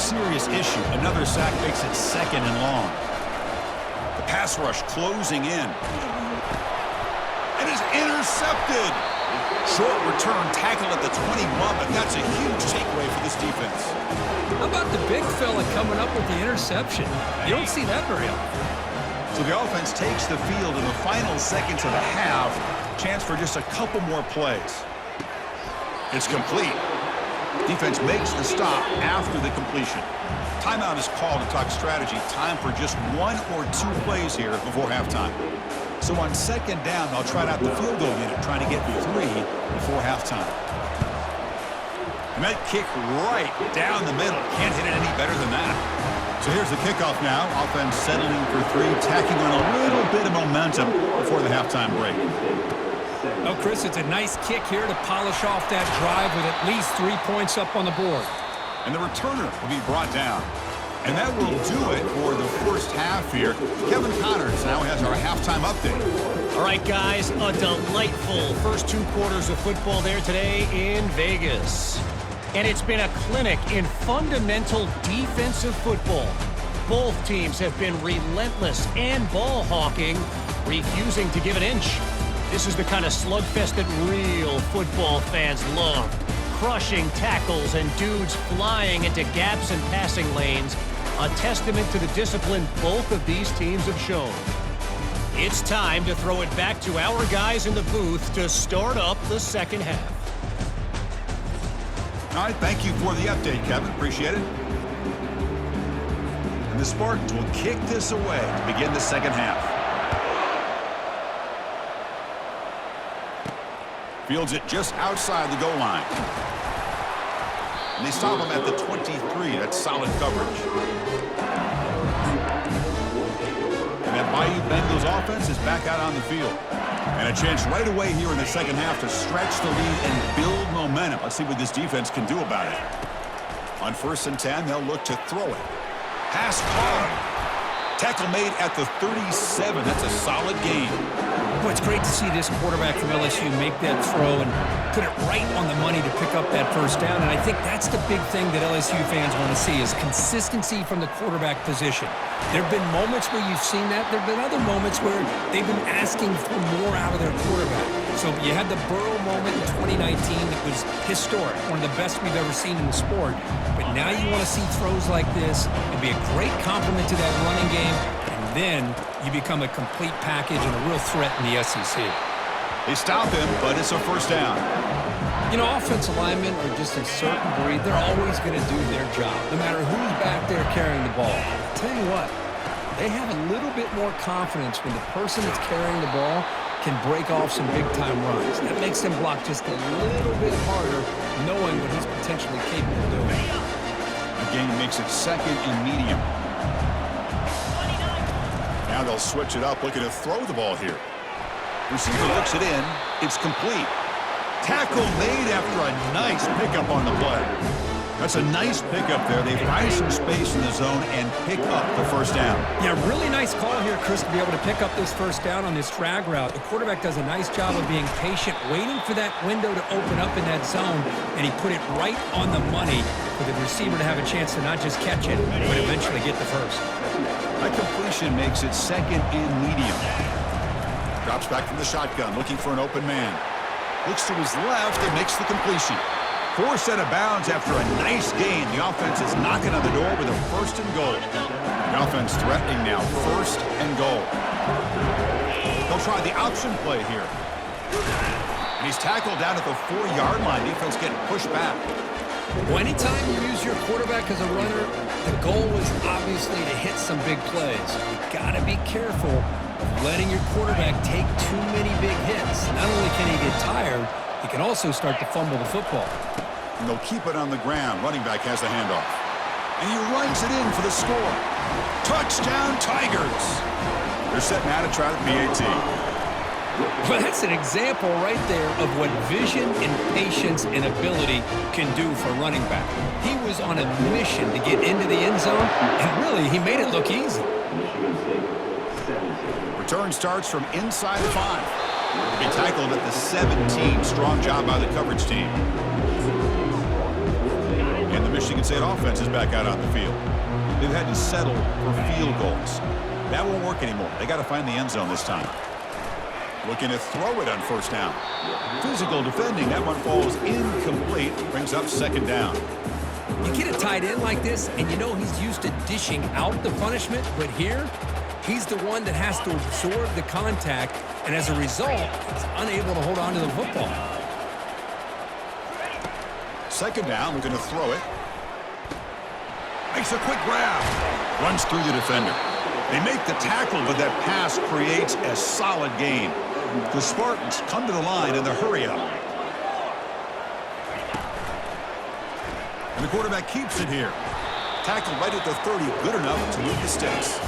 serious issue. Another sack makes it 2nd and long. The pass rush closing in. It is intercepted. Short return tackle at the 21, but that's a huge takeaway for this defense. How about the big fella coming up with the interception? You don't see that very often. So the offense takes the field in the final seconds of the half. Chance for just a couple more plays. It's complete. Defense makes the stop after the completion. Timeout is called to talk strategy. Time for just 1 or 2 plays here before halftime. So on 2nd down, they'll try out the field goal unit, trying to get 3 before halftime. And that kick right down the middle. Can't hit it any better than that. So here's the kickoff now. Offense settling for 3, tacking on a little bit of momentum before the halftime break. Oh, Chris, it's a nice kick here to polish off that drive with at least 3 points up on the board. And the returner will be brought down. And that will do it for the first half here. Kevin Connors now has our halftime update. All right, guys, a delightful first 2 quarters of football there today in Vegas. And it's been a clinic in fundamental defensive football. Both teams have been relentless and ball hawking, refusing to give an inch. This is the kind of slugfest that real football fans love. Crushing tackles and dudes flying into gaps and passing lanes. A testament to the discipline both of these teams have shown. It's time to throw it back to our guys in the booth to start up the second half. All right, thank you for the update, Kevin. Appreciate it. And the Spartans will kick this away to begin the second half. Fields it just outside the goal line. And they stop him at the 23. That's solid coverage. And that Bayou Bengals offense is back out on the field. And a chance right away here in the second half to stretch the lead and build momentum. Let's see what this defense can do about it. On 1st and 10, they'll look to throw it. Pass caught. Tackle made at the 37. That's a solid gain. Well, it's great to see this quarterback from LSU make that throw and put it right on the money to pick up that first down. And I think that's the big thing that LSU fans want to see is consistency from the quarterback position. There have been moments where you've seen that. There have been other moments where they've been asking for more out of their quarterback. So you had the Burrow moment in 2019 that was historic, one of the best we've ever seen in the sport. But now you want to see throws like this and be a great complement to that running game. And then you become a complete package and a real threat in the SEC. They stop him, but it's a first down. You know, offensive linemen are just a certain breed. They're always going to do their job, no matter who's back there carrying the ball. I'll tell you what, they have a little bit more confidence when the person that's carrying the ball can break off some big-time runs. That makes them block just a little bit harder, knowing what he's potentially capable of doing. The game makes it 2nd and medium. Now they'll switch it up, looking to throw the ball here. Receiver looks it in. It's complete. Tackle made after a nice pickup on the play. That's a nice pickup there. They find some space in the zone and pick up the first down. Yeah, really nice call here, Chris, to be able to pick up this first down on this drag route. The quarterback does a nice job of being patient, waiting for that window to open up in that zone, and he put it right on the money for the receiver to have a chance to not just catch it, but eventually get the first. That completion makes it 2nd and medium. Drops back from the shotgun, looking for an open man. Looks to his left and makes the completion. Forced out of bounds after a nice gain. The offense is knocking on the door with a 1st and goal. The offense threatening now, 1st and goal. They'll try the option play here. And he's tackled down at the 4-yard line. Defense getting pushed back. Well, anytime you use your quarterback as a runner, the goal is obviously to hit some big plays. You've got to be careful of letting your quarterback take too many big hits. Not only can he get tired, he can also start to fumble the football. And they'll keep it on the ground. Running back has the handoff. And he runs it in for the score. Touchdown, Tigers. They're set now to try the PAT. Well, that's an example right there of what vision and patience and ability can do for a running back. He was on a mission to get into the end zone, and really, he made it look easy. Return starts from inside the 5. To be tackled at the 17. Strong job by the coverage team. In the Michigan State offense is back out on the field. They've had to settle for field goals. That won't work anymore. They got to find the end zone this time. Looking to throw it on first down. Physical defending. That one falls incomplete. Brings up second down. You get a tight end like this, and you know he's used to dishing out the punishment, but here, he's the one that has to absorb the contact, and as a result, he's unable to hold on to the football. Second down, looking to throw it. Makes a quick grab. Runs through the defender. They make the tackle, but that pass creates a solid gain. The Spartans come to the line in the hurry-up. And the quarterback keeps it here. Tackle right at the 30, good enough to move the sticks.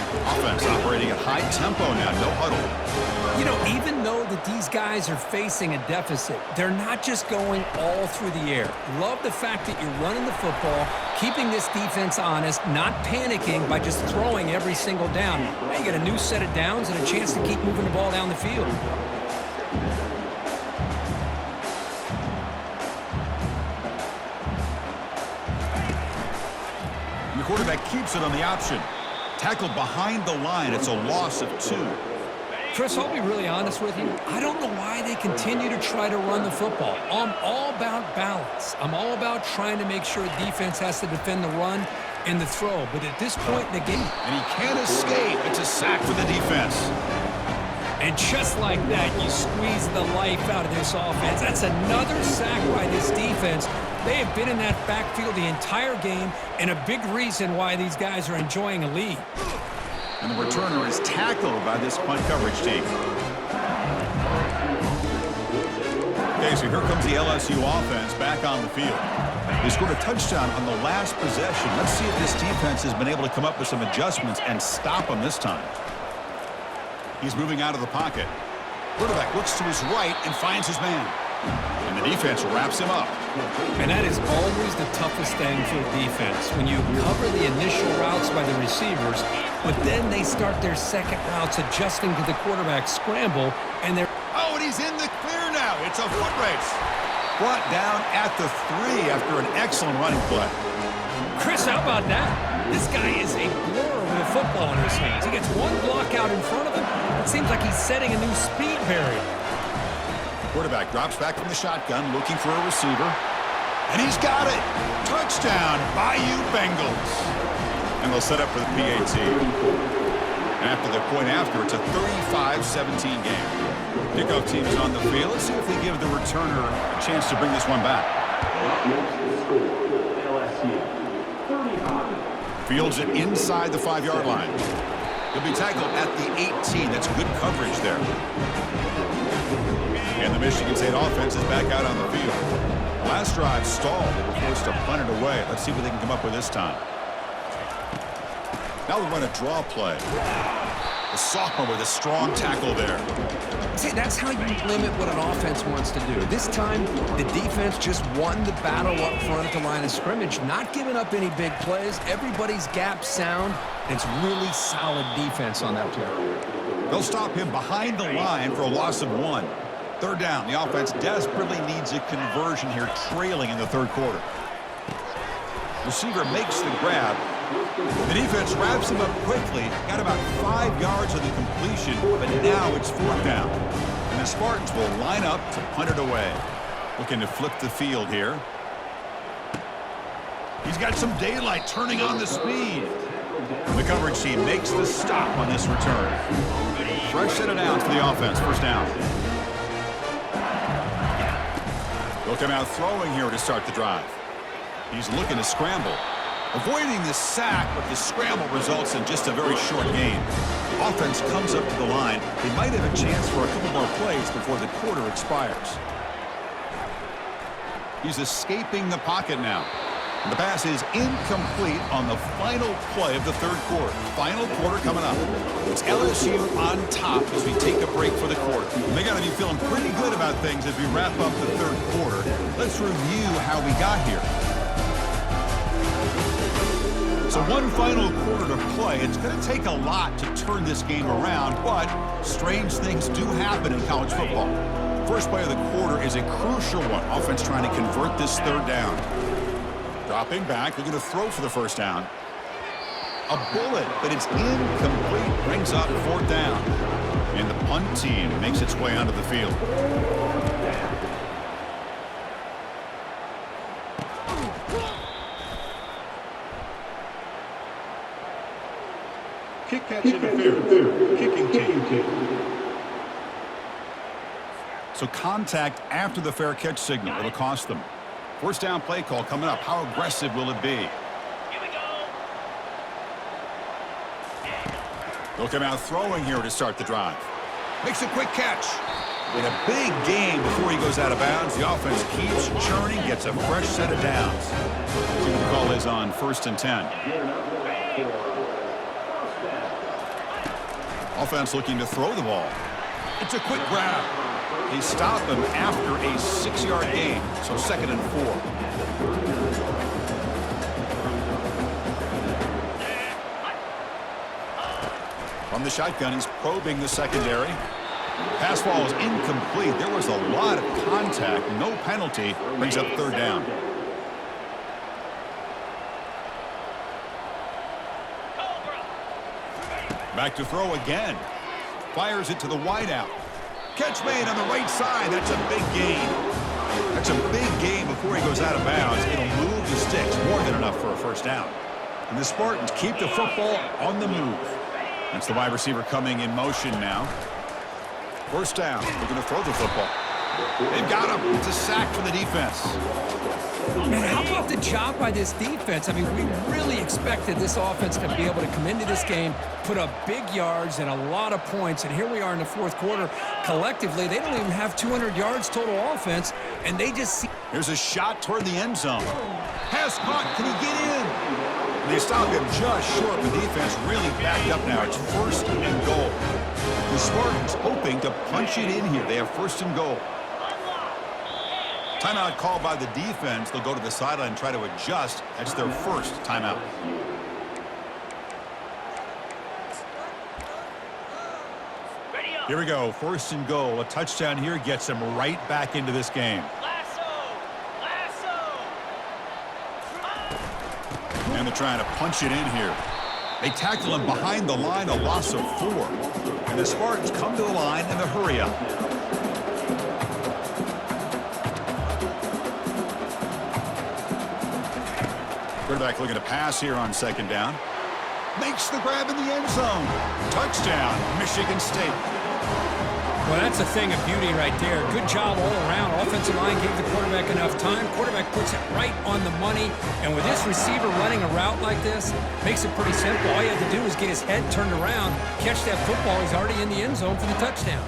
Offense operating at high tempo now, no huddle. You know, even though that these guys are facing a deficit, they're not just going all through the air. Love the fact that you're running the football, keeping this defense honest, not panicking by just throwing every single down. Now you get a new set of downs and a chance to keep moving the ball down the field. And the quarterback keeps it on the option. Tackled behind the line. It's a loss of 2. Chris, I'll be really honest with you. I don't know why they continue to try to run the football. I'm all about balance. I'm all about trying to make sure defense has to defend the run and the throw. But at this point in the game... And he can't escape. It's a sack for the defense. And just like that, you squeeze the life out of this offense. That's another sack by this defense. They have been in that backfield the entire game, and a big reason why these guys are enjoying a lead. And the returner is tackled by this punt coverage team. Okay, so here comes the LSU offense back on the field. They scored a touchdown on the last possession. Let's see if this defense has been able to come up with some adjustments and stop them this time. He's moving out of the pocket. Quarterback looks to his right and finds his man. And the defense wraps him up. And that is always the toughest thing for a defense, when you cover the initial routes by the receivers, but then they start their second routes adjusting to the quarterback scramble, and they're... Oh, and he's in the clear now. It's a foot race. Brought down at the 3 after an excellent running play. Chris, how about that? This guy is a blur with a football in his hands. He gets one block out in front of him. It seems like he's setting a new speed barrier. Quarterback drops back from the shotgun, looking for a receiver. And he's got it. Touchdown, Bayou Bengals. And they'll set up for the PAT. And after the point after, it's a 35-17 game. Kickoff team is on the field. Let's see if they give the returner a chance to bring this one back. Fields it inside the 5-yard line. He'll be tackled at the 18. That's good coverage there. And the Michigan State offense is back out on the field. Last drive stalled. They were forced to punt it away. Let's see what they can come up with this time. Now we run a draw play. The sophomore with a strong tackle there. See, that's how you limit what an offense wants to do. This time, the defense just won the battle up front at the line of scrimmage, not giving up any big plays. Everybody's gap sound. It's really solid defense on that play. They'll stop him behind the line for a loss of 1. Third down. The offense desperately needs a conversion here, trailing in the third quarter. Receiver makes the grab. The defense wraps him up quickly. Got about 5 yards of the completion, but now it's 4th down. And the Spartans will line up to punt it away. Looking to flip the field here. He's got some daylight turning on the speed. The coverage team makes the stop on this return. Fresh set of downs for the offense. First down. They'll come out throwing here to start the drive. He's looking to scramble. Avoiding the sack, but the scramble results in just a very short gain. The offense comes up to the line. They might have a chance for a couple more plays before the quarter expires. He's escaping the pocket now. And the pass is incomplete on the final play of the third quarter. Final quarter coming up. It's LSU on top as we take a break for the quarter. They got to be feeling pretty good about things as we wrap up the third quarter. Let's review how we got here. So one final quarter to play. It's going to take a lot to turn this game around, but strange things do happen in college football. First play of the quarter is a crucial one. Offense trying to convert this third down. Dropping back, looking to throw for the first down. A bullet, but it's incomplete. Brings up 4th down. And the punt team makes its way onto the field. Kick catch interference. Kicking team. So contact after the fair catch signal. It'll cost them. First down play call coming up. How aggressive will it be? Here we go. They'll come out throwing here to start the drive. Makes a quick catch. In a big game before he goes out of bounds, the offense keeps churning, gets a fresh set of downs. See what the call is on 1st and 10. Offense looking to throw the ball. It's a quick grab. They stop him after a 6-yard gain, so 2nd and 4. From the shotgun, he's probing the secondary. Pass ball is incomplete. There was a lot of contact. No penalty. Brings up 3rd down. Back to throw again. Fires it to the wideout. Catch made on the right side. That's a big gain. That's a big gain before he goes out of bounds. It'll move the sticks. More than enough for a first down. And the Spartans keep the football on the move. That's the wide receiver coming in motion now. First down. They're going to throw the football. They've got him. It's a sack for the defense. Man, how about the job by this defense? I mean, we really expected this offense to be able to come into this game, put up big yards and a lot of points, and here we are in the 4th quarter. Collectively, they don't even have 200 yards total offense, and they just see... Here's a shot toward the end zone. Pass caught. Can he get in? And they stop him just short. The defense really backed up now. It's 1st and goal. The Spartans hoping to punch it in here. They have 1st and goal. Timeout called by the defense. They'll go to the sideline and try to adjust. That's their 1st timeout. Here we go. 1st and goal. A touchdown here gets them right back into this game. And they're trying to punch it in here. They tackle him behind the line, a loss of 4. And the Spartans come to the line in the hurry up. Quarterback looking to pass here on 2nd down. Makes the grab in the end zone. Touchdown, Michigan State. Well, that's a thing of beauty right there. Good job all around. Offensive line gave the quarterback enough time. Quarterback puts it right on the money. And with this receiver running a route like this, makes it pretty simple. All you have to do is get his head turned around, catch that football. He's already in the end zone for the touchdown.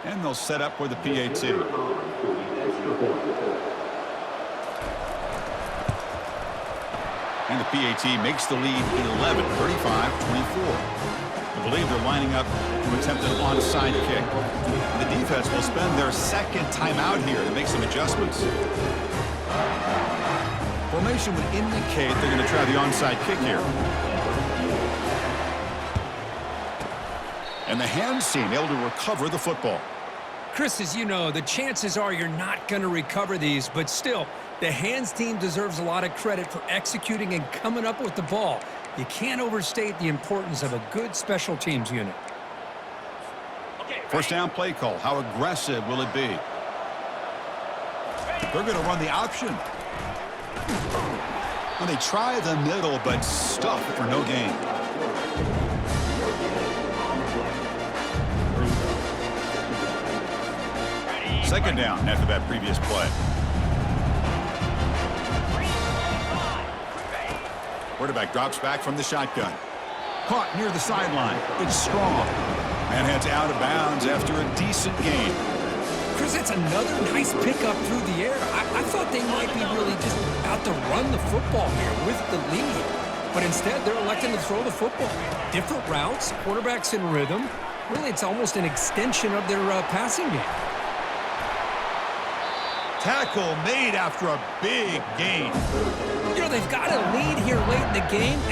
And they'll set up for the PAT. And the PAT makes the lead 11, 35-24. I believe they're lining up to attempt an onside kick. The defense will spend their 2nd timeout here to make some adjustments. Formation would indicate they're going to try the onside kick here. And the hands team able to recover the football. Chris, as you know, the chances are you're not going to recover these, but still, the hands team deserves a lot of credit for executing and coming up with the ball. You can't overstate the importance of a good special teams unit. First down play call. How aggressive will it be? They're going to run the option. Well, they try the middle, but stuff for no gain. Second down after that previous play. Quarterback drops back from the shotgun. Caught near the sideline. It's strong. And heads out of bounds after a decent gain. Chris, that's another nice pickup through the air. I thought they might be really just out to run the football here with the lead. But instead, they're electing to throw the football. Different routes, quarterbacks in rhythm. Really, it's almost an extension of their passing game. Tackle made after a big gain. You know, they've got a lead here late in the game, and